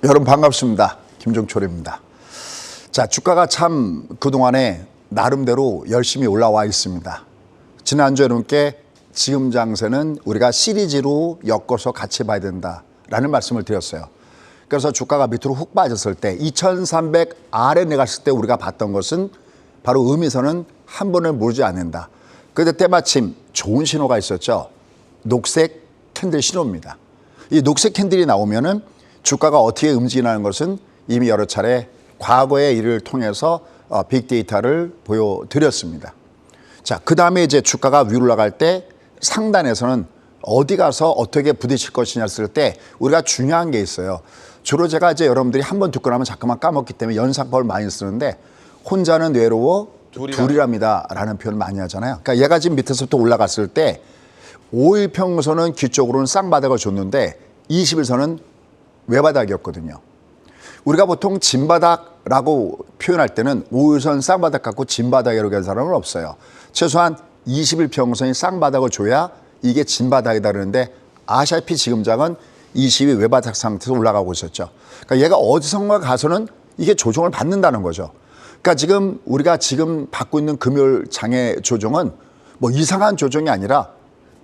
여러분 반갑습니다. 김종철입니다. 자, 주가가 참 그동안에 나름대로 열심히 올라와 있습니다. 지난주 여러분께 지금 장세는 우리가 시리즈로 엮어서 같이 봐야 된다라는 말씀을 드렸어요. 그래서 주가가 밑으로 훅 빠졌을 때 2300 아래 내갔을 때 우리가 봤던 것은 바로 의미선은 한 번을 무르지 않는다. 그때 때마침 좋은 신호가 있었죠. 녹색 캔들 신호입니다. 이 녹색 캔들이 나오면은 주가가 어떻게 움직이는 것은 이미 여러 차례 과거의 일을 통해서 빅데이터를 보여드렸습니다. 자, 그 다음에 이제 주가가 위로 올라갈 때 상단에서는 어디 가서 어떻게 부딪힐 것이냐 했을 때 우리가 중요한 게 있어요. 주로 제가 이제 여러분들이 한 번 듣고 나면 자꾸만 까먹기 때문에 연상법을 많이 쓰는데 혼자는 외로워 둘이랍니다라는 표현을 많이 하잖아요. 그러니까 얘가 지금 밑에서부터 올라갔을 때 5일 평선은 뒤쪽으로는 쌍바닥을 줬는데 20일선은 외바닥이었거든요. 우리가 보통 진바닥라고 표현할 때는 5일선 쌍바닥 갖고 진바닥이라고 하는 사람은 없어요. 최소한 20일 평선이 쌍바닥을 줘야 이게 진바닥이다 그러는데 아시아피 지금 장은 20일 외바닥 상태에서 올라가고 있었죠. 그러니까 얘가 어디선가 가서는 이게 조정을 받는다는 거죠. 그러니까 지금 우리가 지금 받고 있는 금요일 장의 조정은 뭐 이상한 조정이 아니라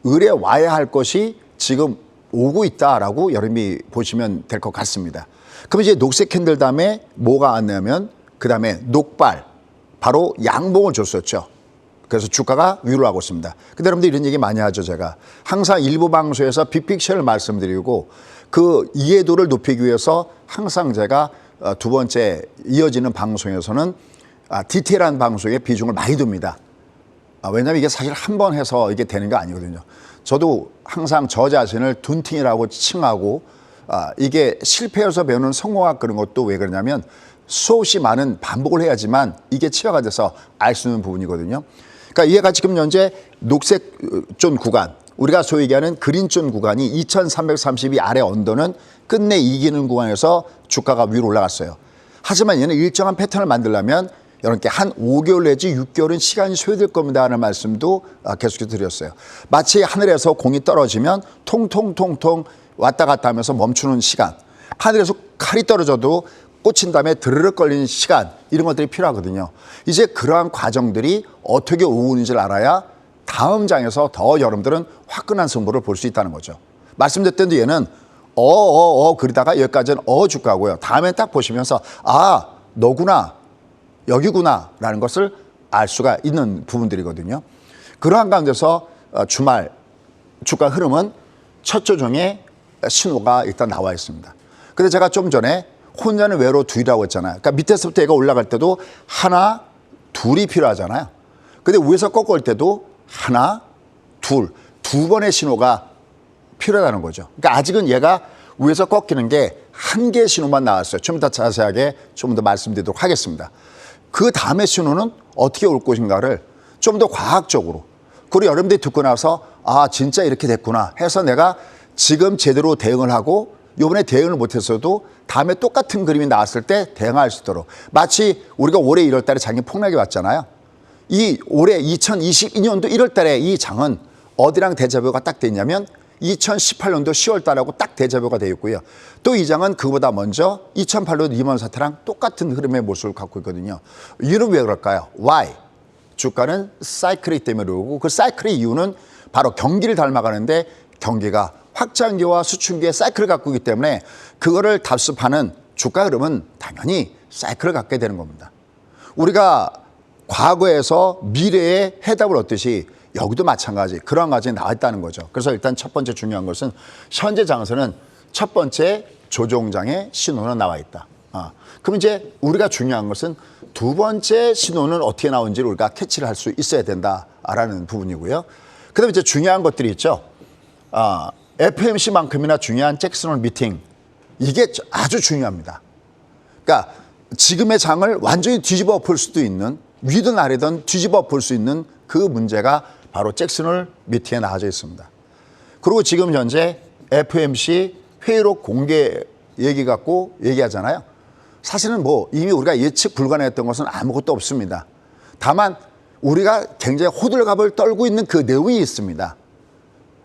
을에 와야 할 것이 지금 오고 있다라고 여러분이 보시면 될 것 같습니다. 그럼 이제 녹색 캔들 다음에 뭐가 왔냐면 그 다음에 녹발, 바로 양봉을 줬었죠. 그래서 주가가 위로 하고 있습니다. 근데 여러분들 이런 얘기 많이 하죠. 제가 항상 일부 방송에서 빅픽처를 말씀드리고 그 이해도를 높이기 위해서 항상 제가 두 번째 이어지는 방송에서는 디테일한 방송에 비중을 많이 둡니다. 왜냐하면 이게 사실 한 번 해서 이게 되는 게 아니거든요. 저도 항상 저 자신을 둔팅이라고 칭하고 이게 실패해서 배우는 성공학 그런 것도 왜 그러냐면 수없이 많은 반복을 해야지만 이게 치화가 돼서 알 수 있는 부분이거든요. 그러니까 얘가 지금 현재 녹색 존 구간, 우리가 소위 얘기하는 그린 존 구간이 2332 아래 언더는 끝내 이기는 구간에서 주가가 위로 올라갔어요. 하지만 얘는 일정한 패턴을 만들려면 여러분께 한 5개월 내지 6개월은 시간이 소요될 겁니다 하는 말씀도 계속해서 드렸어요. 마치 하늘에서 공이 떨어지면 통통통통 왔다 갔다 하면서 멈추는 시간, 하늘에서 칼이 떨어져도 꽂힌 다음에 드르륵 걸리는 시간, 이런 것들이 필요하거든요. 이제 그러한 과정들이 어떻게 오고 있는지를 알아야 다음 장에서 더 여러분들은 화끈한 승부를 볼 수 있다는 거죠. 말씀드렸던 얘는 그러다가 여기까지는 주가고요. 다음에 딱 보시면서 너구나, 여기구나 라는 것을 알 수가 있는 부분들이거든요. 그러한 가운데서 주말 주가 흐름은 첫 조정에 신호가 일단 나와 있습니다. 근데 제가 좀 전에 혼자는 외로 둘이라고 했잖아요. 그러니까 밑에서부터 얘가 올라갈 때도 하나, 둘이 필요하잖아요. 근데 위에서 꺾을 때도 하나, 두 번의 신호가 필요하다는 거죠. 그러니까 아직은 얘가 위에서 꺾이는 게 한 개의 신호만 나왔어요. 좀 더 자세하게 좀 더 말씀드리도록 하겠습니다. 그 다음의 신호는 어떻게 올 것인가를 좀 더 과학적으로, 그리고 여러분들이 듣고 나서 진짜 이렇게 됐구나 해서 내가 지금 제대로 대응을 하고 이번에 대응을 못했어도 다음에 똑같은 그림이 나왔을 때 대응할 수 있도록, 마치 우리가 올해 1월 달에 장이 폭락이 왔잖아요. 이 올해 2022년도 1월 달에 이 장은 어디랑 대자뷰가 딱 돼 있냐면 2018년도 10월 달하고 딱 대자뷰가 되어 있고요. 또 이 장은 그보다 먼저 2008년 리먼 사태랑 똑같은 흐름의 모습을 갖고 있거든요. 이유는 왜 그럴까요? Why? 주가는 사이클이기 때문에 그러고, 그 사이클의 이유는 바로 경기를 닮아가는데 경기가 확장기와 수축기의 사이클을 갖고 있기 때문에 그거를 답습하는 주가 흐름은 당연히 사이클을 갖게 되는 겁니다. 우리가 과거에서 미래의 해답을 얻듯이 여기도 마찬가지 그런 과정이 나와 있다는 거죠. 그래서 일단 첫 번째 중요한 것은 현재 장에서는 첫 번째 조정장의 신호는 나와 있다. 그럼 이제 우리가 중요한 것은 두 번째 신호는 어떻게 나오는지를 우리가 캐치를 할 수 있어야 된다라는 부분이고요. 그 다음에 이제 중요한 것들이 있죠. FOMC만큼이나 중요한 잭슨홀 미팅, 이게 아주 중요합니다. 그러니까 지금의 장을 완전히 뒤집어 엎을 수도 있는, 위든 아래든 뒤집어 엎을 수 있는 그 문제가 바로 잭슨홀 미팅에 나와져 있습니다. 그리고 지금 현재 FOMC 회의록 공개 얘기 갖고 얘기하잖아요. 사실은 뭐 이미 우리가 예측 불가능했던 것은 아무것도 없습니다. 다만 우리가 굉장히 호들갑을 떨고 있는 그 내용이 있습니다.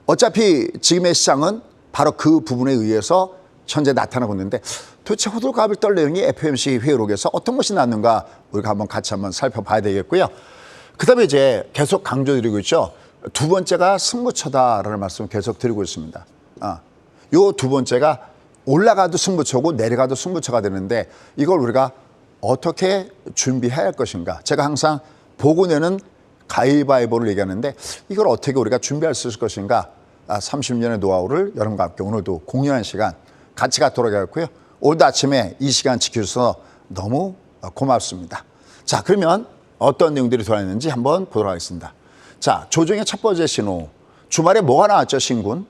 어차피 지금의 시장은 바로 그 부분에 의해서 현재 나타나고 있는데 도대체 호들갑을 떨리는 게 FOMC 회의록에서 어떤 것이 나왔는가 우리가 한번 같이 한번 살펴봐야 되겠고요. 그다음에 이제 계속 강조드리고 있죠. 두 번째가 승부처다라는 말씀을 계속 드리고 있습니다. 요 두 번째가 올라가도 승부처고 내려가도 승부처가 되는데 이걸 우리가 어떻게 준비해야 할 것인가. 제가 항상 보고 내는 가위바위보를 얘기하는데 이걸 어떻게 우리가 준비할 수 있을 것인가. 30년의 노하우를 여러분과 함께 오늘도 공유하는 시간 같이 갖도록 하겠고요. 오늘도 아침에 이 시간 지켜주셔서 너무 고맙습니다. 자, 그러면 어떤 내용들이 들어있는지 한번 보도록 하겠습니다. 자, 조정의 첫 번째 신호. 주말에 뭐가 나왔죠, 신군?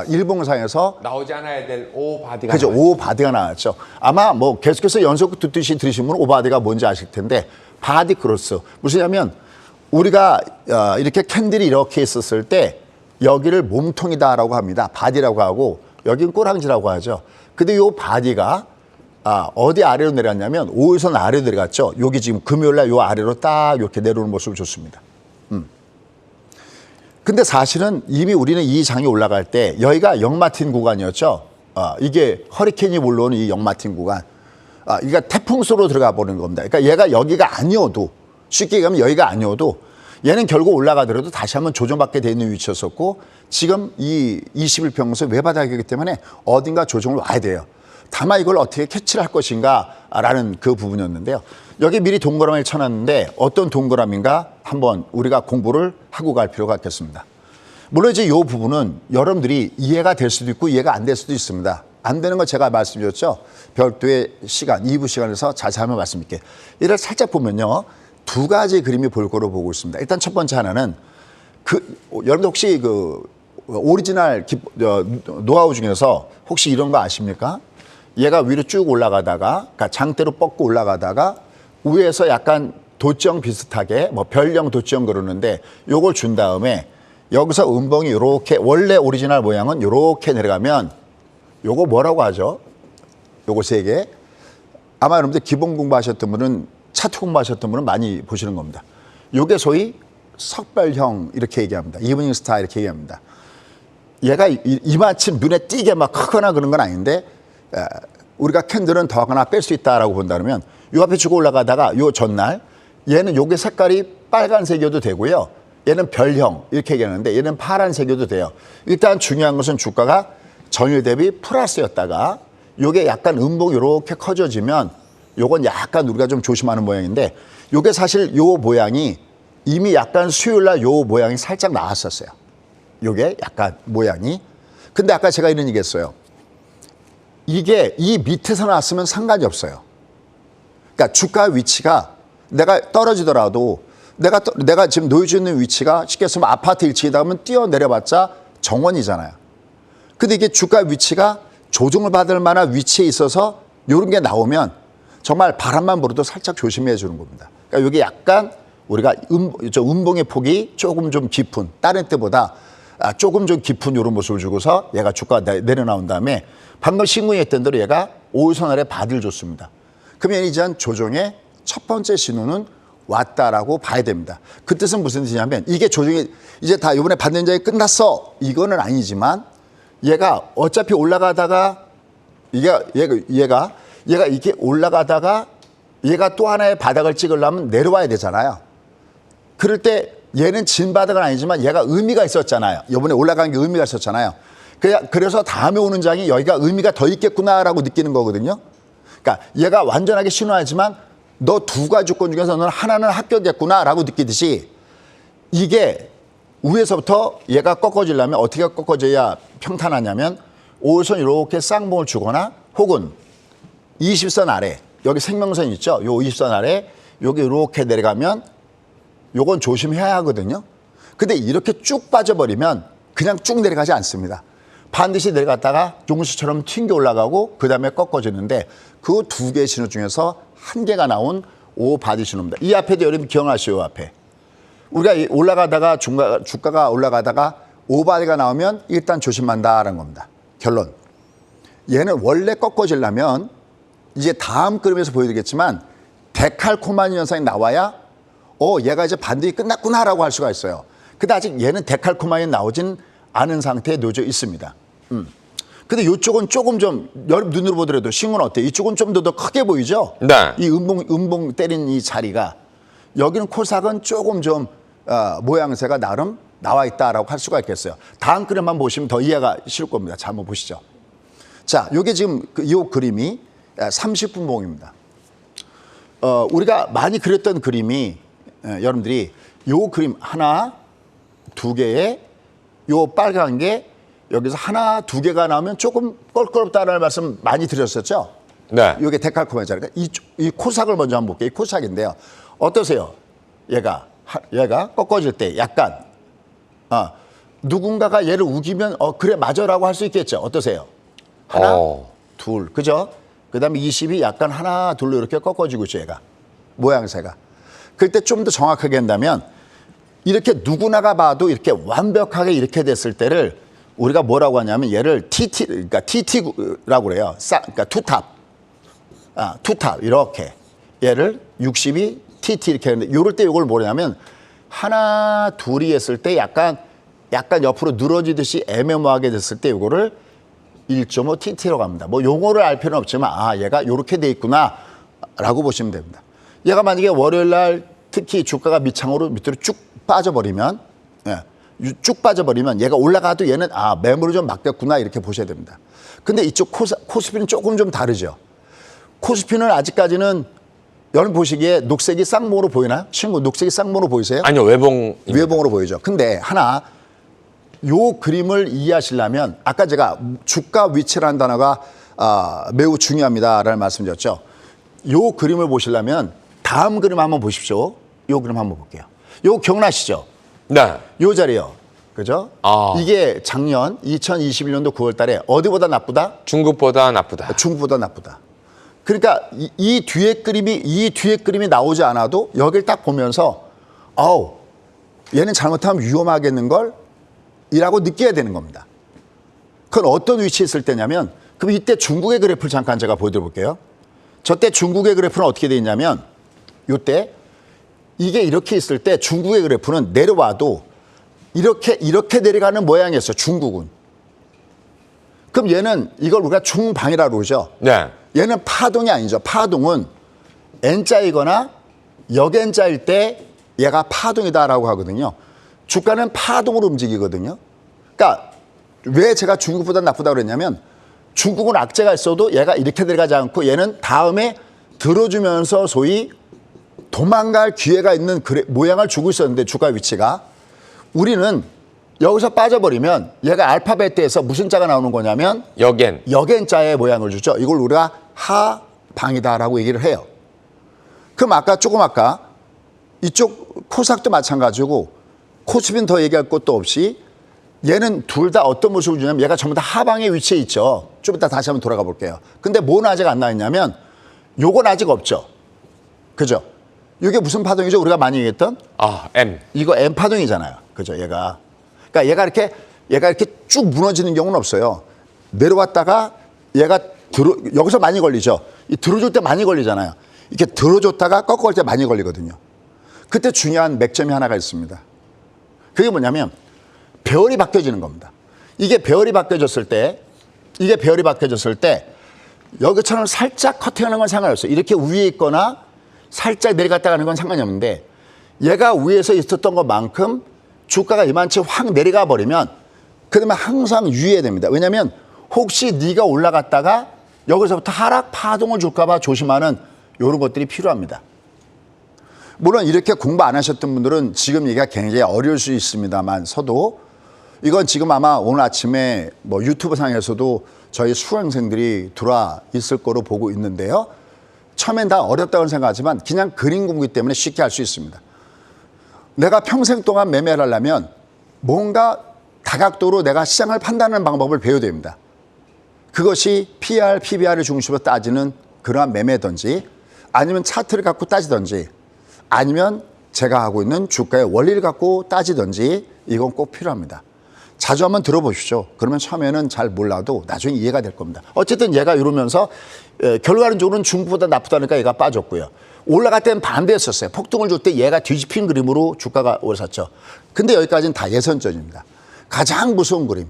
일봉상에서 나오지 않아야 될 오바디가 그죠, 오바디가 나왔죠. 아마 뭐 계속해서 연속 듣듯이 들으신 분은 오바디가 뭔지 아실 텐데 바디 크로스. 무슨냐면 우리가 이렇게 캔들이 이렇게 있었을 때 여기를 몸통이다라고 합니다. 바디라고 하고 여긴 꼬랑지라고 하죠. 근데 이 바디가 어디 아래로 내려갔냐면 5일선 아래로 내려갔죠. 여기 지금 금요일날 요 아래로 딱 이렇게 내려오는 모습을 줬습니다. 근데 사실은 이미 우리는 이 장이 올라갈 때 여기가 영마틴 구간이었죠. 이게 허리케인이 몰려오는 이 영마틴 구간. 이게 태풍소로 들어가 버리는 겁니다. 그러니까 얘가 여기가 아니어도 쉽게 얘기하면 여기가 아니어도 얘는 결국 올라가더라도 다시 한번 조정받게 돼 있는 위치였었고 지금 이 21평선 외바닥이기 때문에 어딘가 조정을 와야 돼요. 다만 이걸 어떻게 캐치를 할 것인가라는 그 부분이었는데요. 여기 미리 동그라미를 쳐놨는데 어떤 동그라미인가 한번 우리가 공부를 하고 갈 필요가 있겠습니다. 물론 이제 이 부분은 여러분들이 이해가 될 수도 있고 이해가 안 될 수도 있습니다. 안 되는 거 제가 말씀드렸죠. 별도의 시간, 2부 시간에서 자세히 한번 말씀드릴게요. 이를 살짝 보면요. 두 가지 그림이 볼 거로 보고 있습니다. 일단 첫 번째 하나는 여러분들 혹시 오리지널 노하우 중에서 혹시 이런 거 아십니까? 얘가 위로 쭉 올라가다가 그러니까 장대로 뻗고 올라가다가 위에서 약간 도점 비슷하게 뭐 별령 도점 그러는데 요걸 준 다음에 여기서 음봉이 이렇게 원래 오리지널 모양은 이렇게 내려가면 요거 뭐라고 하죠? 요거 세 개. 아마 여러분들 기본 공부하셨던 분은 차트 공부하셨던 분은 많이 보시는 겁니다. 요게 소위 석별형 이렇게 얘기합니다. 이브닝 스타 이렇게 얘기합니다. 얘가 이마침 눈에 띄게 막 크거나 그런 건 아닌데 우리가 캔들은 더 하나 뺄 수 있다라고 본다면 요 앞에 주고 올라가다가 요 전날 얘는 요게 색깔이 빨간색이어도 되고요. 얘는 별형 이렇게 얘기하는데 얘는 파란색이어도 돼요. 일단 중요한 것은 주가가 전일 대비 플러스였다가 요게 약간 음봉이 이렇게 커져지면 요건 약간 우리가 좀 조심하는 모양인데 요게 사실 요 모양이 이미 약간 수요일날 요 모양이 살짝 나왔었어요. 요게 약간 모양이. 근데 아까 제가 이런 얘기 했어요. 이게 이 밑에서 나왔으면 상관이 없어요. 그러니까 주가 위치가 내가 떨어지더라도 내가 지금 놓여져 있는 위치가 쉽게 말하면 아파트 1층이다 하면 뛰어내려봤자 정원이잖아요. 근데 이게 주가 위치가 조정을 받을 만한 위치에 있어서 이런 게 나오면 정말 바람만 불어도 살짝 조심해 주는 겁니다. 그러니까 이게 약간 우리가 음봉의 폭이 조금 좀 깊은 다른 때보다 조금 좀 깊은 이런 모습을 주고서 얘가 주가가 내려나온 다음에 방금 신고했던 대로 얘가 5일선 아래 바디를 줬습니다. 그러면 이제 조정의 첫 번째 신호는 왔다라고 봐야 됩니다. 그 뜻은 무슨 뜻이냐면 이게 조정이 이제 다 이번에 받는 장이 끝났어 이거는 아니지만 얘가 어차피 올라가다가 얘가 이렇게 올라가다가 얘가 또 하나의 바닥을 찍으려면 내려와야 되잖아요. 그럴 때 얘는 진 바닥은 아니지만 얘가 의미가 있었잖아요. 이번에 올라간 게 의미가 있었잖아요. 그래서 다음에 오는 장이 여기가 의미가 더 있겠구나라고 느끼는 거거든요. 그러니까 얘가 완전하게 신호하지만 너 두 가지 조건 중에서 너는 하나는 합격했구나라고 느끼듯이 이게 위에서부터 얘가 꺾어지려면 어떻게 꺾어져야 평탄하냐면 5일선 이렇게 쌍봉을 주거나 혹은 20선 아래 여기 생명선 있죠. 요 20선 아래 여기 이렇게 내려가면 요건 조심해야 하거든요. 근데 이렇게 쭉 빠져버리면 그냥 쭉 내려가지 않습니다. 반드시 내려갔다가 용수처럼 튕겨 올라가고 그 다음에 꺾어지는데 그 두 개의 신호 중에서 한 개가 나온 오바디 신호입니다. 이 앞에도 여러분 기억하시오. 앞에 우리가 올라가다가 주가가 올라가다가 오바디가 나오면 일단 조심한다라는 겁니다. 결론. 얘는 원래 꺾어지려면 이제 다음 그림에서 보여드리겠지만 데칼코마니 현상이 나와야 얘가 이제 반등이 끝났구나라고 할 수가 있어요. 근데 아직 얘는 데칼코마니 나오진 않은 상태에 놓여져 있습니다. 근데 이쪽은 조금 좀 여러분 눈으로 보더라도 신호는 어때요? 이쪽은 좀 더 크게 보이죠? 네. 이 음봉 때린 이 자리가 여기는 코삭은 조금 좀 모양새가 나름 나와 있다라고 할 수가 있겠어요. 다음 그림만 보시면 더 이해가 쉬울 겁니다. 자, 한번 보시죠. 자, 요게 지금 이 그림이 30분봉입니다. 우리가 많이 그렸던 그림이 여러분들이 요 그림 하나, 두 개에 요 빨간 게 여기서 하나, 두 개가 나오면 조금 껄끄럽다라는 말씀 많이 드렸었죠? 네. 요게 데칼코마니까 이 코삭을 먼저 한번 볼게요. 이 코삭인데요. 어떠세요? 얘가 꺾어질 때 약간 누군가가 얘를 우기면 그래 맞아라고 할 수 있겠죠. 어떠세요? 하나, 둘, 그죠? 그다음에 20이 약간 하나, 둘로 이렇게 꺾어지고 있죠. 얘가 모양새가. 그때 좀 더 정확하게 한다면 이렇게 누구나가 봐도 이렇게 완벽하게 이렇게 됐을 때를 우리가 뭐라고 하냐면 얘를 그러니까 TT라고 그래요. 그러니까 투탑 이렇게 얘를 60이 TT 이렇게 하는데 이럴 때 이걸 뭐냐면 하나 둘이 했을 때 약간 옆으로 늘어지듯이 애매모하게 됐을 때 이거를 1.5 TT라고 합니다. 뭐 용어를 알 필요는 없지만 얘가 이렇게 돼 있구나라고 보시면 됩니다. 얘가 만약에 월요일 날 특히 주가가 밑으로 쭉 빠져버리면 얘가 올라가도 얘는 매물이 좀 막혔구나 이렇게 보셔야 됩니다. 근데 이쪽 코스피는 조금 좀 다르죠. 코스피는 아직까지는 여러분 보시기에 녹색이 쌍봉으로 보이나요? 친구 녹색이 쌍봉으로 보이세요? 아니요, 외봉으로 보이죠. 근데 요 그림을 이해하시려면 아까 제가 주가 위치라는 단어가 매우 중요합니다라는 말씀드렸죠. 요 그림을 보시려면 다음 그림 한번 보십시오. 요 그림 한번 볼게요. 요 기억나시죠? 네. 요 자리요. 그죠? 이게 작년 2021년도 9월 달에 어디보다 나쁘다? 중국보다 나쁘다. 중국보다 나쁘다. 그러니까 이 뒤에 그림이 나오지 않아도 여길 딱 보면서 얘는 잘못하면 위험하겠는 이라고 느껴야 되는 겁니다. 그건 어떤 위치에 있을 때냐면 그럼 이때 중국의 그래프를 잠깐 제가 보여드려 볼게요. 저때 중국의 그래프는 어떻게 돼 있냐면 이때 이게 이렇게 있을 때 중국의 그래프는 내려와도 이렇게 내려가는 모양이었어요. 중국은. 그럼 얘는 이걸 우리가 중방이라고 그러죠. 네. 얘는 파동이 아니죠. 파동은 N자이거나 역N자일 때 얘가 파동이다라고 하거든요. 주가는 파동으로 움직이거든요. 그러니까 왜 제가 중국보다 나쁘다고 그랬냐면 중국은 악재가 있어도 얘가 이렇게 내려가지 않고 얘는 다음에 들어주면서 소위 도망갈 기회가 있는 모양을 주고 있었는데 주가 위치가 우리는 여기서 빠져버리면 얘가 알파벳에서 무슨 자가 나오는 거냐면 역N자의 모양을 주죠. 이걸 우리가 하방이다라고 얘기를 해요. 그럼 아까 이쪽 코삭도 마찬가지고 코스피는 더 얘기할 것도 없이 얘는 둘 다 어떤 모습을 주냐면 얘가 전부 다 하방의 위치에 있죠. 좀 이따 다시 한번 돌아가 볼게요. 근데 뭐는 아직 안 나왔냐면 요건 아직 없죠. 그죠? 이게 무슨 파동이죠? 우리가 많이 얘기했던? M. 이거 M 파동이잖아요. 그죠? 그러니까 얘가 이렇게 쭉 무너지는 경우는 없어요. 내려왔다가 얘가 여기서 많이 걸리죠. 이 들어줄 때 많이 걸리잖아요. 이렇게 들어줬다가 꺾어올 때 많이 걸리거든요. 그때 중요한 맥점이 하나가 있습니다. 그게 뭐냐면 배열이 바뀌어지는 겁니다. 이게 배열이 바뀌어졌을 때 여기처럼 살짝 커팅하는 건 상관없어요. 이렇게 위에 있거나 살짝 내려갔다 가는 건 상관이 없는데 얘가 위에서 있었던 것만큼 주가가 이만치 확 내려가 버리면 그러면 항상 유의해야 됩니다. 왜냐하면 혹시 네가 올라갔다가 여기서부터 하락 파동을 줄까 봐 조심하는 이런 것들이 필요합니다. 물론 이렇게 공부 안 하셨던 분들은 지금 얘기가 굉장히 어려울 수 있습니다만서도 이건 지금 아마 오늘 아침에 뭐 유튜브 상에서도 저희 수강생들이 들어와 있을 거로 보고 있는데요. 처음엔 다 어렵다고 생각하지만 그냥 그림 공부이기 때문에 쉽게 할 수 있습니다. 내가 평생 동안 매매를 하려면 뭔가 다각도로 내가 시장을 판단하는 방법을 배워야 됩니다. 그것이 PR, PBR을 중심으로 따지는 그러한 매매든지 아니면 차트를 갖고 따지든지 아니면 제가 하고 있는 주가의 원리를 갖고 따지든지 이건 꼭 필요합니다. 자주 한번 들어보십시오. 그러면 처음에는 잘 몰라도 나중에 이해가 될 겁니다. 어쨌든 얘가 이러면서 결과론적으로는 중국보다 나쁘다니까 얘가 빠졌고요. 올라갈 때는 반대했었어요. 폭등을 줄 때 얘가 뒤집힌 그림으로 주가가 올랐었죠. 근데 여기까지는 다 예선전입니다. 가장 무서운 그림.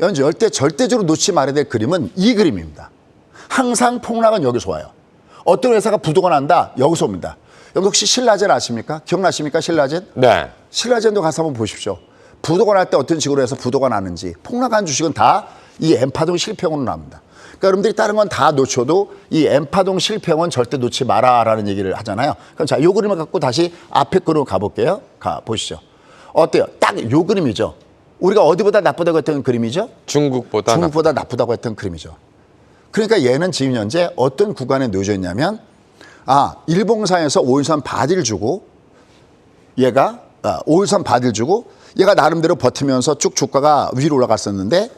연주 열대 절대적으로 놓지 말아야 될 그림은 이 그림입니다. 항상 폭락은 여기서 와요. 어떤 회사가 부도가 난다, 여기서 옵니다. 여기 혹시 신라젠 아십니까? 기억나십니까? 신라젠? 네. 신라젠도 가서 한번 보십시오. 부도가 날 때 어떤 식으로 해서 부도가 나는지. 폭락한 주식은 다 이 N파동 실패형으로 나옵니다. 그러니까 여러분들이 다른 건 다 놓쳐도 이 N파동 실패형은 절대 놓지 마라라는 얘기를 하잖아요. 그럼 자, 요 그림을 갖고 다시 앞에 그림으로 가볼게요. 보시죠. 어때요? 딱 요 그림이죠. 우리가 어디보다 나쁘다고 했던 그림이죠? 중국보다 나쁘다고 했던 그림이죠. 그러니까 얘는 지금 현재 어떤 구간에 놓여져 있냐면 일봉상에서 5일선 바디를 주고 얘가 5일선 바디를 주고 얘가 나름대로 버티면서 쭉 주가가 위로 올라갔었는데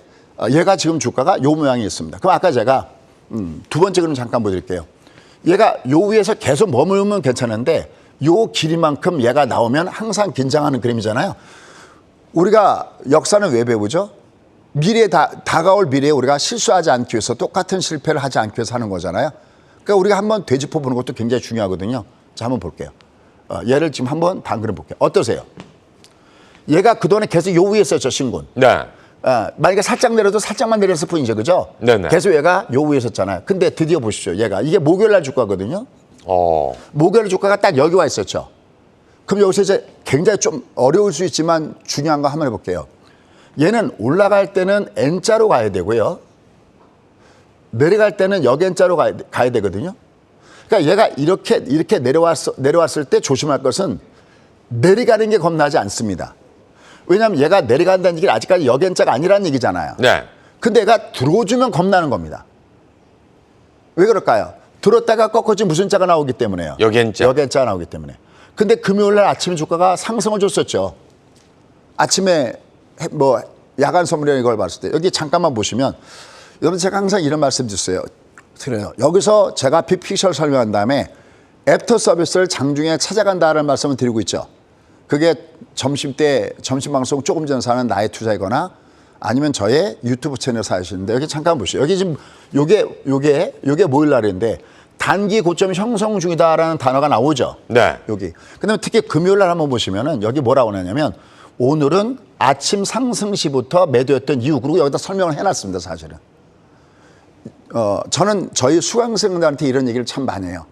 얘가 지금 주가가 요 모양이 있습니다. 그럼 아까 제가 두 번째 그림 잠깐 보여드릴게요. 얘가 요 위에서 계속 머물면 괜찮은데 요 길이만큼 얘가 나오면 항상 긴장하는 그림이잖아요. 우리가 역사는 왜 배우죠? 다가올 미래에 우리가 실수하지 않기 위해서 똑같은 실패를 하지 않기 위해서 하는 거잖아요. 그러니까 우리가 한번 되짚어 보는 것도 굉장히 중요하거든요. 자, 한번 볼게요. 얘를 지금 한번 단그림 볼게요. 어떠세요? 얘가 그동안에 계속 요 위에 있었죠, 신군. 네. 만약에 살짝 내려도 살짝만 내렸을 뿐이죠, 그죠? 네네. 계속 얘가 요 위에 있었잖아요. 근데 드디어 보십시오. 이게 목요일날 주가거든요. 목요일 주가가 딱 여기 와 있었죠. 그럼 여기서 이제 굉장히 좀 어려울 수 있지만 중요한 거 한번 해볼게요. 얘는 올라갈 때는 N자로 가야 되고요. 내려갈 때는 역N자로 가야 되거든요. 그러니까 얘가 이렇게 내려왔을 때 조심할 것은 내려가는 게 겁나지 않습니다. 왜냐하면 얘가 내려간다는 얘기는 아직까지 역N자가 아니라는 얘기잖아요. 네. 근데 얘가 들어주면 겁나는 겁니다. 왜 그럴까요? 들었다가 꺾어지면 무슨 자가 나오기 때문에요. 역N자가 나오기 때문에. 근데 금요일 날 아침에 주가가 상승을 줬었죠. 아침에 야간 선물이나 이걸 봤을 때 여기 잠깐만 보시면 여러분 제가 항상 이런 말씀 드려요. 여기서 제가 빅픽처를 설명한 다음에 애프터 서비스를 장중에 찾아간다는 말씀을 드리고 있죠. 그게 점심 방송 조금 전에 사는 나의 투자이거나 아니면 저의 유튜브 채널 사시는데 여기 잠깐 보시죠. 여기 지금 요게 모일 날인데 단기 고점 형성 중이다라는 단어가 나오죠. 네. 여기. 그다음에 특히 금요일 날 한번 보시면은 여기 뭐라고 하냐면 오늘은 아침 상승 시부터 매도했던 이유 그리고 여기다 설명을 해놨습니다. 사실은. 저는 저희 수강생들한테 이런 얘기를 참 많이 해요.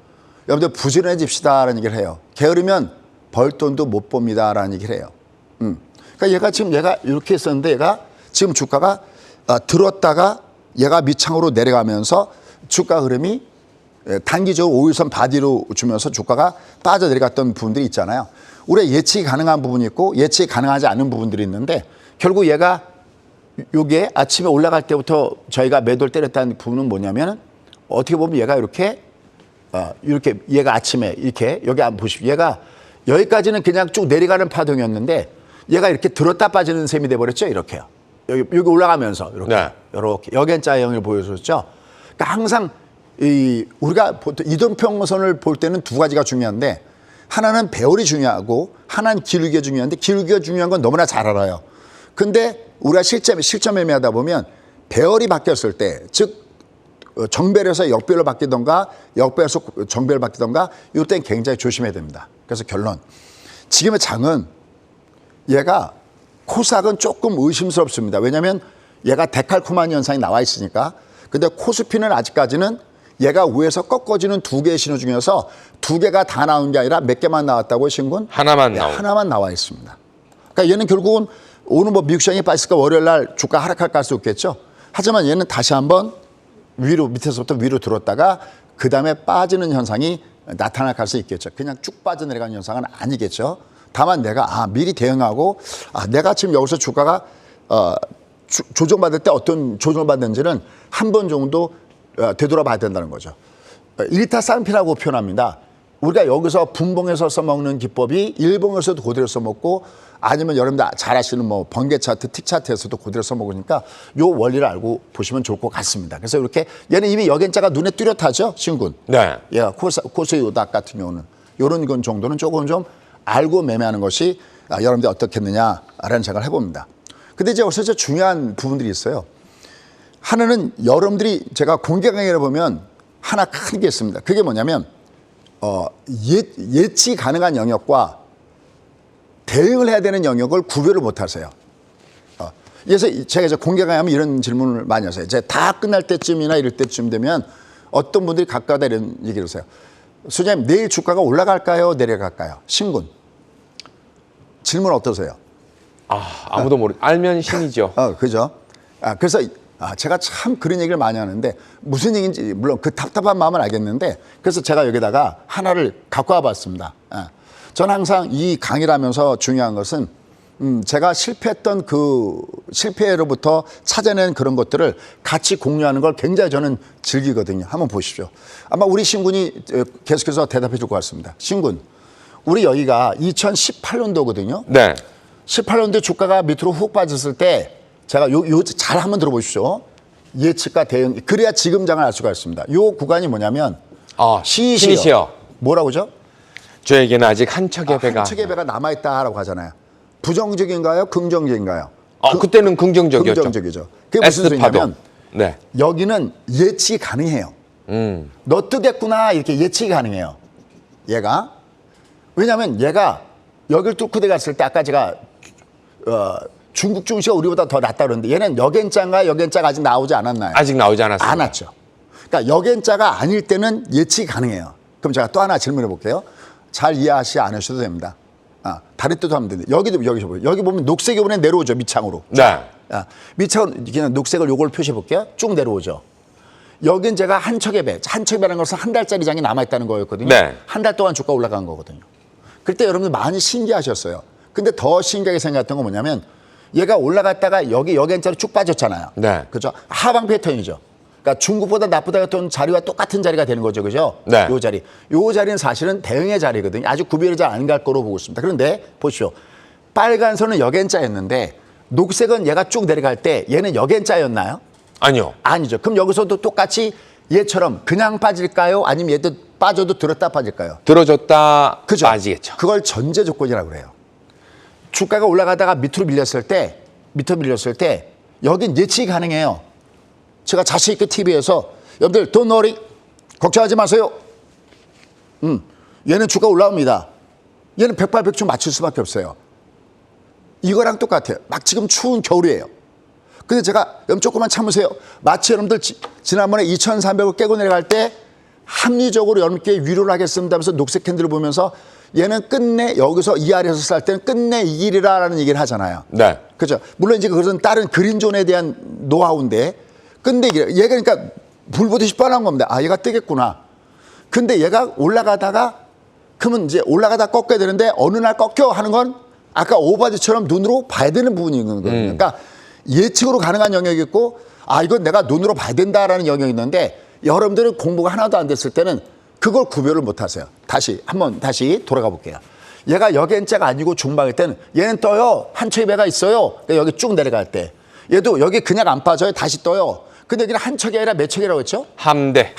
여러분들 부지런해집시다라는 얘기를 해요. 게으르면 벌돈도 못 봅니다라는 얘기를 해요. 그러니까 얘가 이렇게 있었는데 얘가 지금 주가가 들었다가 얘가 밑창으로 내려가면서 주가 흐름이 단기적으로 5일선 바디로 주면서 주가가 빠져내려갔던 부분들이 있잖아요. 우리가 예측이 가능한 부분이 있고 예측이 가능하지 않은 부분들이 있는데 결국 얘가 요게 아침에 올라갈 때부터 저희가 매도를 때렸다는 부분은 뭐냐면 어떻게 보면 얘가 이렇게 얘가 아침에 이렇게 여기 한번 보십시오. 얘가 여기까지는 그냥 쭉 내려가는 파동이었는데 얘가 이렇게 들었다 빠지는 셈이 돼버렸죠. 이렇게요. 여기 올라가면서 이렇게 네. 이렇게 역N자형을 보여줬죠. 그러니까 항상 우리가 보통 이동평선을 볼 때는 두 가지가 중요한데 하나는 배열이 중요하고 하나는 기울기가 중요한데 기울기가 중요한 건 너무나 잘 알아요. 근데 우리가 실점 매매하다 보면 배열이 바뀌었을 때, 즉 정배열에서 역배열로 바뀌던가 역배열에서 정배열로 바뀌던가 이때는 굉장히 조심해야 됩니다. 그래서 결론. 지금의 장은 얘가 코스닥은 조금 의심스럽습니다. 왜냐하면 얘가 데칼코마니 현상이 나와 있으니까. 근데 코스피는 아직까지는 얘가 위에서 꺾어지는 두 개의 신호 중에서 두 개가 다 나온 게 아니라 몇 개만 나왔다고 신군? 하나만 나와 있습니다. 그러니까 얘는 결국은 오늘 미국 시장이 빠졌을까 월요일 날 주가 하락할 가능성이 있겠죠. 하지만 얘는 다시 한번 밑에서부터 위로 들었다가 그 다음에 빠지는 현상이 나타날 가능성이 있겠죠. 그냥 쭉 빠져내려가는 현상은 아니겠죠. 다만 내가 미리 대응하고 내가 지금 여기서 주가가 조정받을 때 어떤 조정을 받는지는 한 번 정도 되돌아봐야 된다는 거죠. 1타 쌍피라고 표현합니다. 우리가 여기서 분봉에서 써먹는 기법이 일봉에서도 그대로 써먹고 아니면 여러분들 잘 아시는 번개 차트, 틱 차트에서도 그대로 써먹으니까 요 원리를 알고 보시면 좋을 것 같습니다. 그래서 이렇게 얘는 이미 역N자가 눈에 뚜렷하죠, 신군. 네. 얘가 코스요닥 같은 경우는 이런 건 정도는 조금 좀 알고 매매하는 것이 여러분들이 어떻겠느냐라는 생각을 해봅니다. 근데 이제 여기서 중요한 부분들이 있어요. 하나는 여러분들이 제가 공개 강의를 보면 하나 큰 게 있습니다. 그게 뭐냐면 예측 가능한 영역과 대응을 해야 되는 영역을 구별을 못 하세요. 그래서 제가 이제 공개가 하면 이런 질문을 많이 하세요. 이제 다 끝날 때쯤이나 이럴 때쯤 되면 어떤 분들이 가까다 이런 얘기를 하세요. 수장님, 내일 주가가 올라갈까요? 내려갈까요? 신군. 질문 어떠세요? 아무도 알면 신이죠. 그죠? 그래서 제가 참 그런 얘기를 많이 하는데 무슨 얘기인지 물론 그 답답한 마음은 알겠는데 그래서 제가 여기다가 하나를 갖고 와봤습니다. 저는 항상 이 강의를 하면서 중요한 것은 제가 실패했던 그 실패로부터 찾아낸 그런 것들을 같이 공유하는 걸 굉장히 저는 즐기거든요. 한번 보십시오. 아마 우리 신군이 계속해서 대답해 줄 것 같습니다. 신군, 우리 여기가 2018년도거든요. 네. 18년도 주가가 밑으로 훅 빠졌을 때 제가 잘 한번 들어보십시오. 예측과 대응, 그래야 지금 장을 알 수가 있습니다. 요 구간이 뭐냐면 신이시여. 뭐라고죠? 저에게는 아직 한 척의 배가. 한 척의 배가 남아있다라고 하잖아요. 부정적인가요? 긍정적인가요? 그때는 긍정적이었죠. 긍정적이죠. 그게 무슨 소리냐면 네. 여기는 예측이 가능해요. 너 뜨겠구나 이렇게 예측이 가능해요. 얘가. 왜냐하면 얘가 여기를 뚫고 들어갔을 때 아까 제가 중국 증시가 우리보다 더 낫다 그러는데 얘는 여겐자인가 여겐자가 아직 나오지 않았나요? 아직 나오지 않았습니다. 안 왔죠. 그러니까 여겐자가 아닐 때는 예측이 가능해요. 그럼 제가 또 하나 질문해 볼게요. 잘 이해하시 않으셔도 됩니다. 다른 뜻도 하면 되는데 여기 보면 녹색이 이번에 내려오죠. 밑창으로. 네. 밑창으로 그냥 녹색을 요걸 표시해 볼게요. 쭉 내려오죠. 여긴 제가 한 척의 배라는 것은 한 달짜리 장이 남아있다는 거였거든요. 네. 한 달 동안 주가 올라간 거거든요. 그때 여러분들 많이 신기하셨어요. 근데 더 신기하게 생각했던 건 뭐냐면 얘가 올라갔다가 여기자로 쭉 빠졌잖아요. 네. 그죠? 하방 패턴이죠. 그러니까 중국보다 나쁘다 했던 자리와 똑같은 자리가 되는 거죠. 그죠? 네. 요 자리는 사실은 대응의 자리거든요. 아주 구별이 잘 안 갈 거로 보고 있습니다. 그런데 보십시오. 빨간 선은 여겐자였는데 녹색은 얘가 쭉 내려갈 때 얘는 여겐자였나요? 아니요. 아니죠. 그럼 여기서도 똑같이 얘처럼 그냥 빠질까요? 아니면 얘도 빠져도 들었다 빠질까요? 들어줬다 그죠? 빠지겠죠. 그걸 전제 조건이라고 그래요. 주가가 올라가다가 밑으로 밀렸을 때 여긴 예측이 가능해요. 제가 자신 있게 TV에서 여러분들 don't worry, 걱정하지 마세요. 얘는 주가 올라옵니다. 얘는 100발백중 맞출 수밖에 없어요. 이거랑 똑같아요. 막 지금 추운 겨울이에요. 근데 제가 조금만 참으세요. 마치 여러분들 지난번에 2,300을 깨고 내려갈 때 합리적으로 여러분께 위로를 하겠습니다 하면서 녹색 캔들을 보면서 얘는 끝내 여기서 이 아래에서 살 때는 끝내 이길이라는 얘기를 하잖아요. 네. 그렇죠. 물론 이제 그것은 다른 그린존에 대한 노하우인데 끝내 이길. 얘가 그러니까 불 보듯이 뻔한 겁니다. 얘가 뜨겠구나. 근데 얘가 올라가다가 그러면 이제 올라가다 꺾여야 되는데 어느 날 꺾여 하는 건 아까 오바지처럼 눈으로 봐야 되는 부분이 있는 거예요. 그러니까 예측으로 가능한 영역이 있고 이건 내가 눈으로 봐야 된다라는 영역이 있는데 여러분들은 공부가 하나도 안 됐을 때는 그걸 구별을 못 하세요. 다시 돌아가 볼게요. 얘가 여기엔자가 아니고 중방일 때는 얘는 떠요. 한 척의 배가 있어요. 그러니까 여기 쭉 내려갈 때. 얘도 여기 그냥 안 빠져요. 다시 떠요. 근데 여기는 한 척이 아니라 몇 척이라고 했죠? 함대.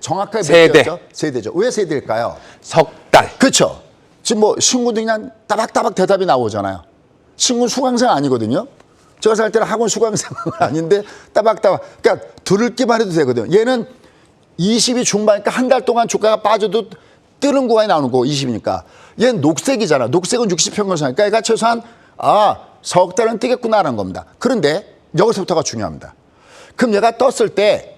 정확하게 몇 세대. 척이죠? 세대죠. 왜 세대일까요? 석 달. 그렇죠. 지금 뭐 신군도 그냥 따박따박 대답이 나오잖아요. 신군 수강생 아니거든요. 제가 살 때는 학원 수강생은 아닌데 따박따박. 그러니까 들을기만 해도 되거든요. 얘는 20이 중반이니까 한 달 동안 주가가 빠져도 뜨는 구간이 나오는 거고 20이니까. 얘는 녹색이잖아. 녹색은 60평균선. 그러니까 얘가 최소한 석 달은 뜨겠구나라는 겁니다. 그런데 여기서부터가 중요합니다. 그럼 얘가 떴을 때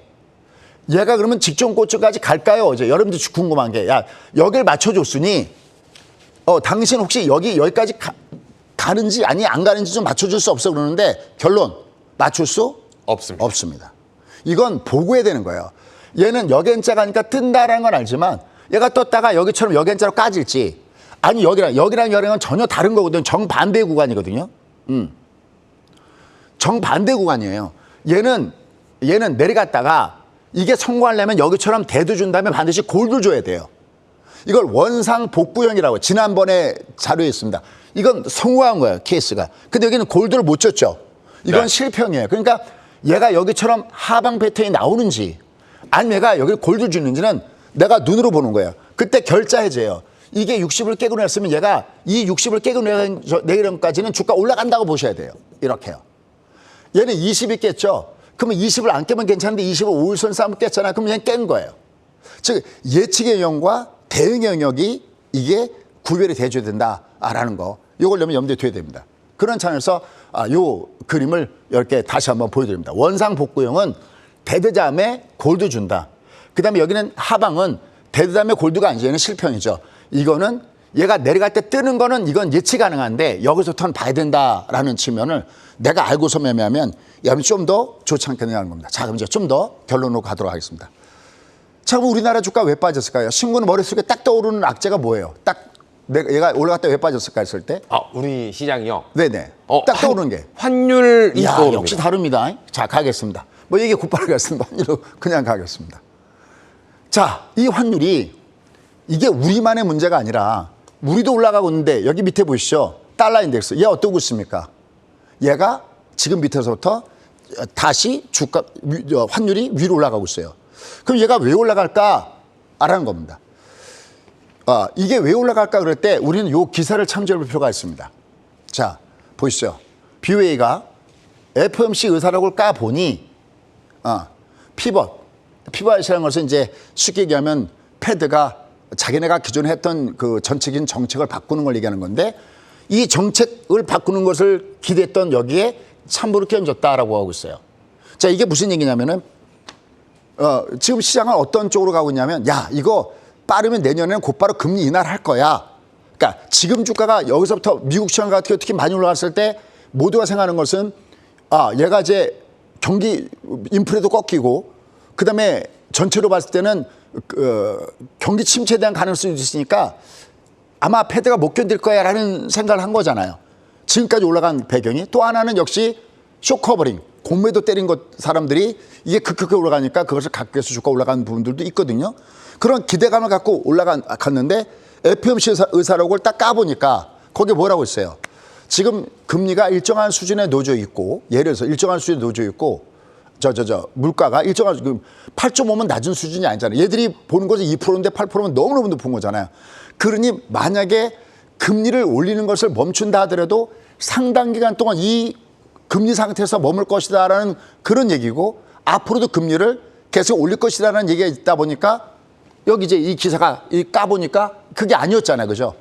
얘가 그러면 직전 고점까지 갈까요? 이제 여러분들 궁금한 게 여기를 맞춰줬으니 당신 혹시 여기까지 가는지 아니 안 가는지 좀 맞춰줄 수 없어 그러는데 결론 맞출 수 없습니다. 없습니다. 이건 보고해야 되는 거예요. 얘는 여겐자가니까 뜬다라는 건 알지만 얘가 떴다가 여기처럼 여겐자로 까질지 아니 여기랑 전혀 다른 거거든요. 정반대 구간이거든요. 정반대 구간이에요. 얘는 내려갔다가 이게 성공하려면 여기처럼 대두 준 다음에 반드시 골드 줘야 돼요. 이걸 원상 복구형이라고 지난번에 자료에 있습니다. 이건 성공한 거예요. 케이스가. 근데 여기는 골드를 못 줬죠. 이건 네. 실평이에요. 그러니까 얘가 여기처럼 하방 패턴이 나오는지 아니면 얘가 여기 골드를 주는지는 내가 눈으로 보는 거예요. 그때 결자해져요. 이게 60을 깨고 내렸으면 얘가 이 60을 깨고 내리는까지는 주가 올라간다고 보셔야 돼요. 이렇게요. 얘는 20이 깼죠. 그러면 20을 안 깨면 괜찮은데 20을 5일선 싸움 깼잖아요. 그럼 얘는 깬 거예요. 즉 예측의 영역과 대응의 영역이 이게 구별이 돼줘야 된다라는 거. 이걸 염두에 둬야 됩니다. 그런 차원에서 요 그림을 이렇게 다시 한번 보여드립니다. 원상복구형은 데드잠에 골드 준다. 그다음에 여기는 하방은 데드잠에 골드가 아니죠. 얘는 실평이죠. 이거는 얘가 내려갈 때 뜨는 거는 이건 예측 가능한데 여기서부터는 봐야 된다라는 측면을 내가 알고서 매매하면 여러분이 좀 더 좋지 않겠느냐는 겁니다. 자, 그럼 이제 좀 더 결론으로 가도록 하겠습니다. 자, 그럼 우리나라 주가 왜 빠졌을까요? 신구는 머릿속에 딱 떠오르는 악재가 뭐예요? 딱 얘가 올라갔다 왜 빠졌을까 했을 때? 우리 시장이요. 네네. 딱 떠오르는 게. 환율이 야, 떠오릅니다. 역시 다릅니다. 자, 가겠습니다. 뭐 이게 곧바로 가겠습니다. 환율로 그냥 가겠습니다. 자, 이 환율이 이게 우리만의 문제가 아니라 우리도 올라가고 있는데 여기 밑에 보시죠. 달러 인덱스. 얘 어떠고 있습니까? 얘가 지금 밑에서부터 다시 주가 환율이 위로 올라가고 있어요. 그럼 얘가 왜 올라갈까라는 겁니다. 이게 왜 올라갈까 그럴 때 우리는 요 기사를 참조해 볼 필요가 있습니다. 자, 보시죠. BOA가 FOMC 의사록을 까보니 피벗이라는 것은 이제 쉽게 얘기하면 패드가 자기네가 기존에 했던 그 전체적인 정책을 바꾸는 걸 얘기하는 건데 이 정책을 바꾸는 것을 기대했던 여기에 참고로 끼얹었다라고 하고 있어요. 자, 이게 무슨 얘기냐면은 지금 시장은 어떤 쪽으로 가고 있냐면 야, 이거 빠르면 내년에는 곧바로 금리 인하할 거야. 그러니까 지금 주가가 여기서부터 미국 시장 같은 경우 특히 많이 올라갔을 때 모두가 생각하는 것은 얘가 이제 경기 인플레도 꺾이고 그다음에 전체로 봤을 때는 경기 침체에 대한 가능성이 있으니까 아마 패드가 못 견딜 거야라는 생각을 한 거잖아요. 지금까지 올라간 배경이. 또 하나는 역시 쇼커버링, 공매도 때린 것 사람들이 이게 급격하게 올라가니까 그것을 각각해서 주가 올라간 부분들도 있거든요. 그런 기대감을 갖고 올라갔는데 FOMC 의사록을 딱 까보니까 거기에 뭐라고 있어요. 지금 금리가 일정한 수준에 놓여져 있고 예를 들어서 일정한 수준에 놓여져 있고 물가가 일정한 8.5면 낮은 수준이 아니잖아요. 얘들이 보는 것은 2%인데 8%면 너무너무 높은 거잖아요. 그러니 만약에 금리를 올리는 것을 멈춘다 하더라도 상당 기간 동안 이 금리 상태에서 머물 것이다라는 그런 얘기고 앞으로도 금리를 계속 올릴 것이다라는 얘기가 있다 보니까 여기 이제 이 기사가 까보니까 그게 아니었잖아요. 그죠?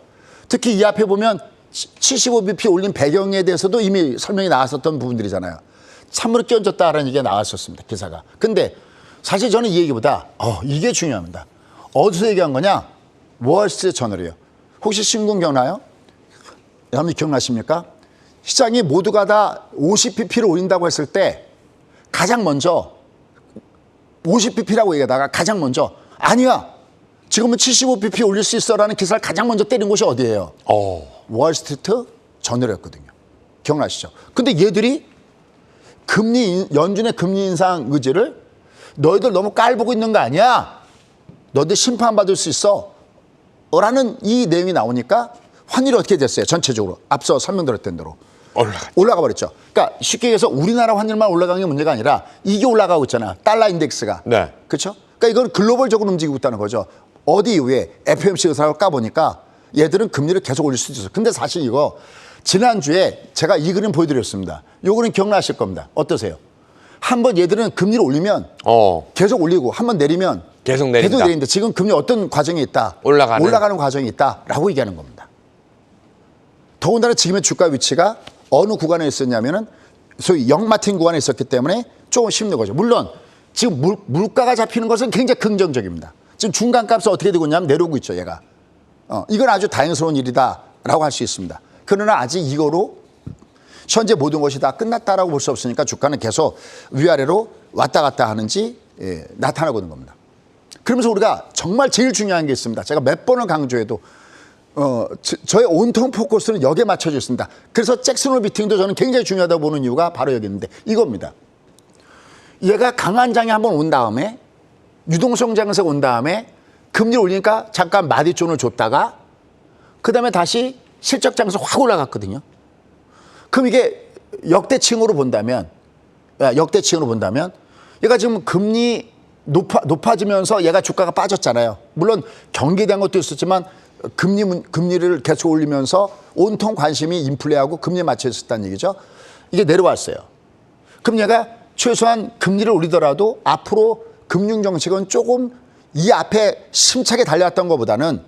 특히 이 앞에 보면 75bp 올린 배경에 대해서도 이미 설명이 나왔었던 부분들이잖아요. 참으로 끼얹었다라는 얘기가 나왔었습니다. 기사가. 근데 사실 저는 이 얘기보다 이게 중요합니다. 어디서 얘기한 거냐? 월스트리트 저널이에요. 혹시 신문 기억나요? 여러분 기억나십니까? 시장이 모두가 다 50pp를 올린다고 했을 때 가장 먼저 50pp라고 얘기하다가 가장 먼저 아니야. 지금은 75pp 올릴 수 있어라는 기사를 가장 먼저 때린 곳이 어디예요? 월스트리트 저널이었거든요. 기억나시죠? 근데 얘들이 연준의 금리 인상 의지를 너희들 너무 깔보고 있는 거 아니야? 너희들 심판받을 수 있어. 라는 이 내용이 나오니까 환율이 어떻게 됐어요? 전체적으로. 앞서 설명드렸던 대로. 올라가 버렸죠. 그러니까 쉽게 얘기해서 우리나라 환율만 올라간 게 문제가 아니라 이게 올라가고 있잖아. 달러 인덱스가. 네. 그렇죠? 그러니까 이건 글로벌적으로 움직이고 있다는 거죠. 어디 이후에 FOMC 의사를 까보니까 얘들은 금리를 계속 올릴 수 있어요. 근데 사실 이거 지난주에 제가 이 그림 보여드렸습니다. 요 그림 기억나실 겁니다. 어떠세요? 한번 얘들은 금리를 올리면 계속 올리고 한번 내리면 계속 내린다. 내리는데 지금 금리 어떤 과정이 있다? 올라가는 과정이 있다라고 얘기하는 겁니다. 더군다나 지금의 주가 위치가 어느 구간에 있었냐면은 소위 역마틴 구간에 있었기 때문에 조금 힘든 거죠. 물론 지금 물가가 잡히는 것은 굉장히 긍정적입니다. 지금 중간값은 어떻게 되고 있냐면 내려오고 있죠, 얘가. 이건 아주 다행스러운 일이다라고 할 수 있습니다. 그러나 아직 이거로 현재 모든 것이 다 끝났다라고 볼 수 없으니까 주가는 계속 위아래로 왔다 갔다 하는지 나타나고 있는 겁니다. 그러면서 우리가 정말 제일 중요한 게 있습니다. 제가 몇 번을 강조해도 저의 온통 포커스는 여기에 맞춰져 있습니다. 그래서 잭슨 홀 미팅도 저는 굉장히 중요하다고 보는 이유가 바로 여기 있는데 이겁니다. 얘가 강한 장이 한번 온 다음에 유동성 장세가 온 다음에 금리를 올리니까 잠깐 마디존을 줬다가 그다음에 다시 실적 장세 확 올라갔거든요. 그럼 이게 역대칭으로 본다면 얘가 지금 금리 높아지면서 얘가 주가가 빠졌잖아요. 물론 경기에 대한 것도 있었지만 금리를 계속 올리면서 온통 관심이 인플레하고 금리에 맞춰 있었다는 얘기죠. 이게 내려왔어요. 그럼 얘가 최소한 금리를 올리더라도 앞으로 금융정책은 조금 이 앞에 심차게 달려왔던 것보다는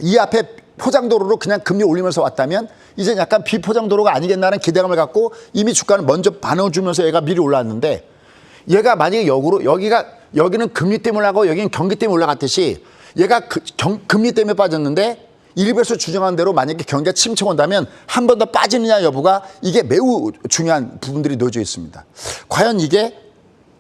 이 앞에 포장도로로 그냥 금리 올리면서 왔다면 이제 약간 비포장도로가 아니겠나는 기대감을 갖고 이미 주가는 먼저 반응을 주면서 얘가 미리 올라왔는데 얘가 만약에 역으로 여기는 금리 때문에 올라가고 여기는 경기 때문에 올라갔듯이 얘가 금리 때문에 빠졌는데 일부에서 주장한 대로 만약에 경기가 침체가 온다면 한 번 더 빠지느냐 여부가 이게 매우 중요한 부분들이 놓여져 있습니다. 과연 이게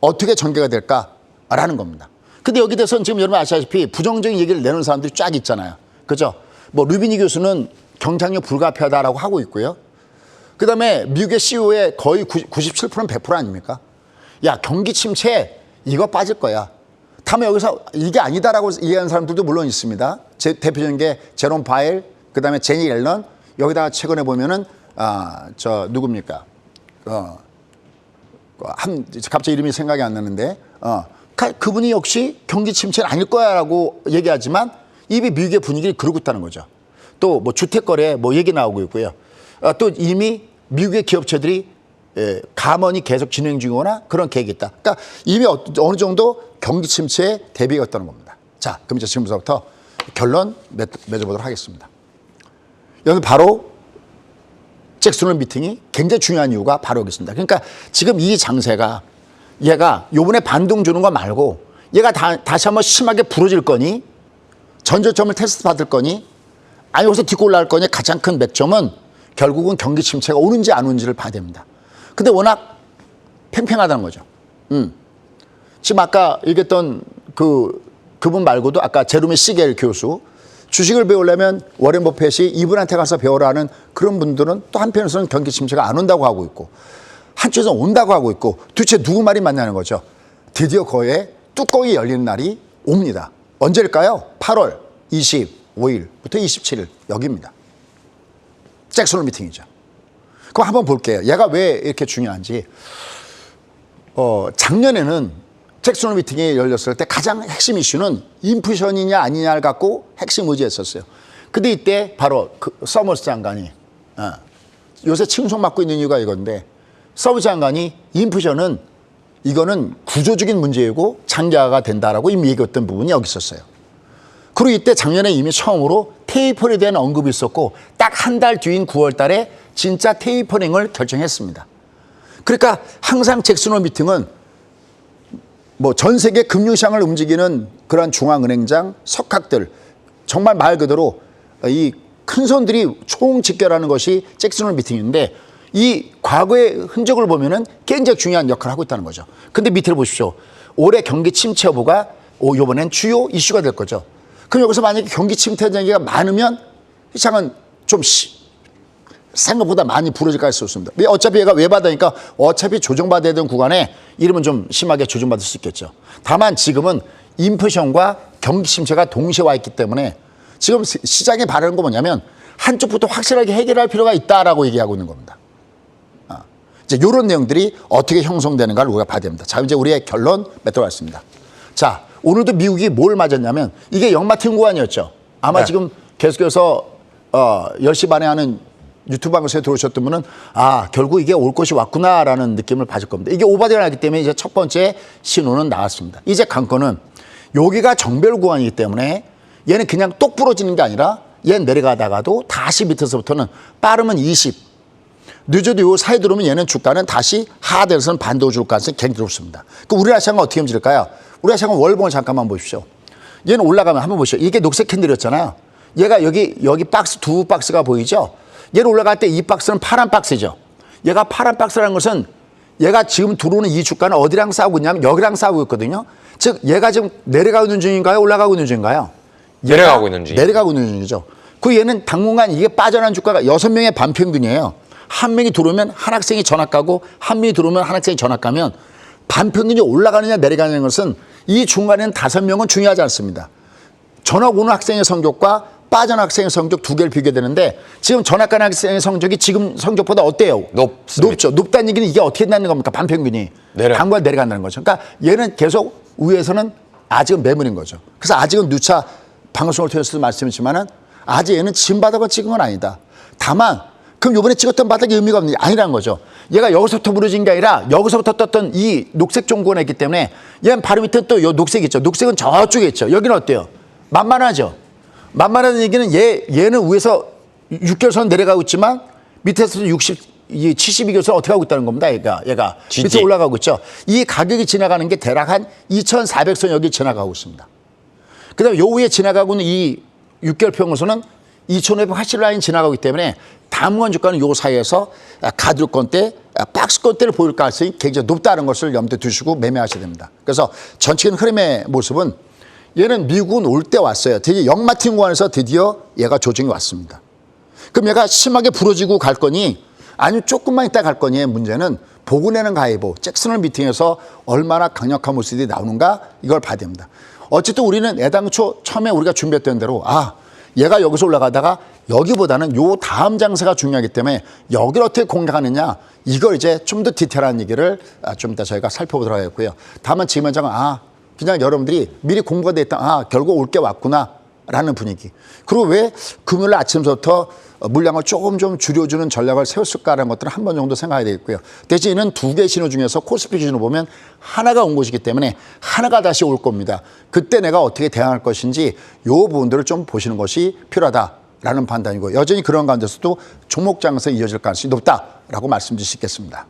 어떻게 전개가 될까라는 겁니다. 근데 여기 대해서는 지금 여러분 아시다시피 부정적인 얘기를 내는 사람들이 쫙 있잖아요. 그죠? 뭐 루비니 교수는 경쟁력 불가피하다라고 하고 있고요. 그다음에 미국의 CEO의 거의 97%는 100% 아닙니까? 야, 경기 침체 이거 빠질 거야. 다음에 여기서 이게 아니다라고 얘기하는 사람들도 물론 있습니다. 제 대표적인 게 제롬 파일, 그다음에 제니 옐런, 여기다가 최근에 보면은 누굽니까? 갑자기 이름이 생각이 안 나는데 그분이 역시 경기 침체는 아닐 거야라고 얘기하지만 이미 미국의 분위기를 그러고 있다는 거죠. 또 뭐 주택 거래 뭐 얘기 나오고 있고요. 또 이미 미국의 기업체들이 감원이 계속 진행 중이거나 그런 계획이 있다. 그러니까 이미 어느 정도 경기 침체에 대비가 있다는 겁니다. 자, 그럼 이제 지금부터 결론 맺어보도록 하겠습니다. 여기 바로 잭슨홀 미팅이 굉장히 중요한 이유가 바로 여기 있습니다. 그러니까 지금 이 장세가 얘가 요번에 반등 주는 거 말고 얘가 다시 한번 심하게 부러질 거니 전저점을 테스트 받을 거니 아니 여기서 딛고 올라갈 거니 가장 큰 맥점은 결국은 경기 침체가 오는지 안 오는지를 봐야 됩니다. 근데 워낙 팽팽하다는 거죠. 지금 아까 얘기했던 그분 말고도 아까 제롬의 시겔 교수 주식을 배우려면 워렌 버핏이 이분한테 가서 배우라는 그런 분들은 또 한편에서는 경기 침체가 안 온다고 하고 있고 한쪽에서는 온다고 하고 있고 도대체 누구 말이 맞냐는 거죠. 드디어 거의 뚜껑이 열리는 날이 옵니다. 언제일까요? 8월 25일부터 27일 여기입니다. 잭슨홀 미팅이죠. 그럼 한번 볼게요. 얘가 왜 이렇게 중요한지. 작년에는 잭슨홀 미팅이 열렸을 때 가장 핵심 이슈는 인플레이션이냐 아니냐를 갖고 핵심 의지했었어요. 근데 이때 바로 서머스 장관이 요새 칭송받고 있는 이유가 이건데 서머스 장관이 인플레이션은 이거는 구조적인 문제이고 장기화가 된다라고 이미 얘기했던 부분이 여기 있었어요. 그리고 이때 작년에 이미 처음으로 테이퍼에 대한 언급이 있었고 딱 한 달 뒤인 9월 달에 진짜 테이퍼링을 결정했습니다. 그러니까 항상 잭슨홀 미팅은 뭐 전 세계 금융시장을 움직이는 그런 중앙은행장, 석학들 정말 말 그대로 이 큰 손들이 총집결하는 것이 잭슨홀 미팅인데 이 과거의 흔적을 보면은 굉장히 중요한 역할을 하고 있다는 거죠. 근데 밑을 보십시오. 올해 경기 침체 여부가 이번엔 주요 이슈가 될 거죠. 그럼 여기서 만약에 경기 침체 얘기가 많으면 시장은 좀 생각보다 많이 부러질 가능성이 있습니다. 어차피 얘가 외바다니까 어차피 조정받아야 되는 구간에 이러면 좀 심하게 조정받을 수 있겠죠. 다만 지금은 인플레이션과 경기 침체가 동시에 와 있기 때문에 지금 시장이 바라는 건 뭐냐면 한쪽부터 확실하게 해결할 필요가 있다라고 얘기하고 있는 겁니다. 이제 이런 내용들이 어떻게 형성되는가를 우리가 봐야 됩니다. 자, 이제 우리의 결론 맺도록 하겠습니다. 자, 오늘도 미국이 뭘 맞았냐면 이게 영마틴 구간이었죠. 아마 지금 계속해서 10시 반에 하는 유튜브 방송에 들어오셨던 분은 결국 이게 올 것이 왔구나라는 느낌을 받을 겁니다. 이게 오버데이가 나기 때문에 이제 첫 번째 신호는 나왔습니다. 이제 관건은 여기가 정별 구간이기 때문에 얘는 그냥 똑 부러지는 게 아니라 얘는 내려가다가도 다시 밑에서부터는 빠르면 20, 늦어도 요 사이 들어오면 얘는 주가는 다시 하하대에서는 반도 줄 가능성이 굉장히 높습니다. 그 우리나라 시장은 어떻게 움직일까요? 우리나라 시장은 월봉을 잠깐만 보십시오. 얘는 올라가면 한번 보시죠. 이게 녹색 캔들이었잖아요. 얘가 여기 박스 두 박스가 보이죠? 얘는 올라갈 때 이 박스는 파란 박스죠. 얘가 파란 박스라는 것은 얘가 지금 들어오는 이 주가는 어디랑 싸우고 있냐면 여기랑 싸우고 있거든요. 즉 얘가 지금 내려가고 있는 중인가요? 올라가고 있는 중인가요? 내려가고 있는 중. 내려가고 있는 중이죠. 그 얘는 당분간 이게 빠져나간 주가가 6명의 반평균이에요. 한 명이 들어오면 한 학생이 전학 가고 한 명이 들어오면 한 학생이 전학 가면 반평균이 올라가느냐 내려가느냐는 것은 이 중간에는 5명은 중요하지 않습니다. 전학 오는 학생의 성적과 빠져나간 학생의 성적 두 개를 비교되는데 지금 전학 가는 학생의 성적이 지금 성적보다 어때요? 높죠. 높다는 얘기는 이게 어떻게 된다는 겁니까? 반평균이. 당분간 내려간다는 거죠. 그러니까 얘는 계속 위에서는 아직은 매물인 거죠. 그래서 아직은 누차 방송을 통해서도 말씀했지만은 아직 얘는 진 바닥을 찍은 건 아니다. 다만 그럼 이번에 찍었던 바닥이 의미가 없는 게 아니라는 거죠. 얘가 여기서부터 무너진 게 아니라 여기서부터 떴던 이 녹색 종구가 있기 때문에 얘는 바로 밑에 또 이 녹색이 있죠. 녹색은 저쪽에 있죠. 여기는 어때요? 만만하죠. 만만한 얘기는 얘는 위에서 6개월선 내려가고 있지만 밑에서 72개월선 어떻게 하고 있다는 겁니다. 얘가 지지. 밑에 올라가고 있죠. 이 가격이 지나가는 게 대략 한 2,400선 여기 지나가고 있습니다. 그다음에 요 위에 지나가고 있는 이 6개월 평균선은 2,580 라인 지나가고 있기 때문에 다음권 주가는 요 사이에서 가들권대, 박스권대를 보일 가능성이 굉장히 높다는 것을 염두에 두시고 매매하셔야 됩니다. 그래서 전체적인 흐름의 모습은 얘는 미국은 올 때 왔어요. 드디어 영마틴 구간에서 드디어 얘가 조정이 왔습니다. 그럼 얘가 심하게 부러지고 갈 거니 아니면 조금만 있다 갈 거니의 문제는 보고 내는 가이보, 잭슨홀 미팅에서 얼마나 강력한 모습이 나오는가 이걸 봐야 됩니다. 어쨌든 우리는 애당초 처음에 우리가 준비했던 대로 얘가 여기서 올라가다가 여기보다는 요 다음 장세가 중요하기 때문에 여기를 어떻게 공략하느냐 이걸 이제 좀 더 디테일한 얘기를 좀 이따 저희가 살펴보도록 하겠고요. 다만 지금 현장은 그냥 여러분들이 미리 공부가 돼 있다. 결국 올 게 왔구나 라는 분위기. 그리고 왜 금요일 아침부터 물량을 조금 좀 줄여주는 전략을 세웠을까라는 것들은 한 번 정도 생각해야 되겠고요. 대신 이는 두 개의 신호 중에서 코스피 기준으로 보면 하나가 온 것이기 때문에 하나가 다시 올 겁니다. 그때 내가 어떻게 대응할 것인지 이 부분들을 좀 보시는 것이 필요하다라는 판단이고 여전히 그런 가운데서도 종목 장세 이어질 가능성이 높다라고 말씀드릴 수 있겠습니다.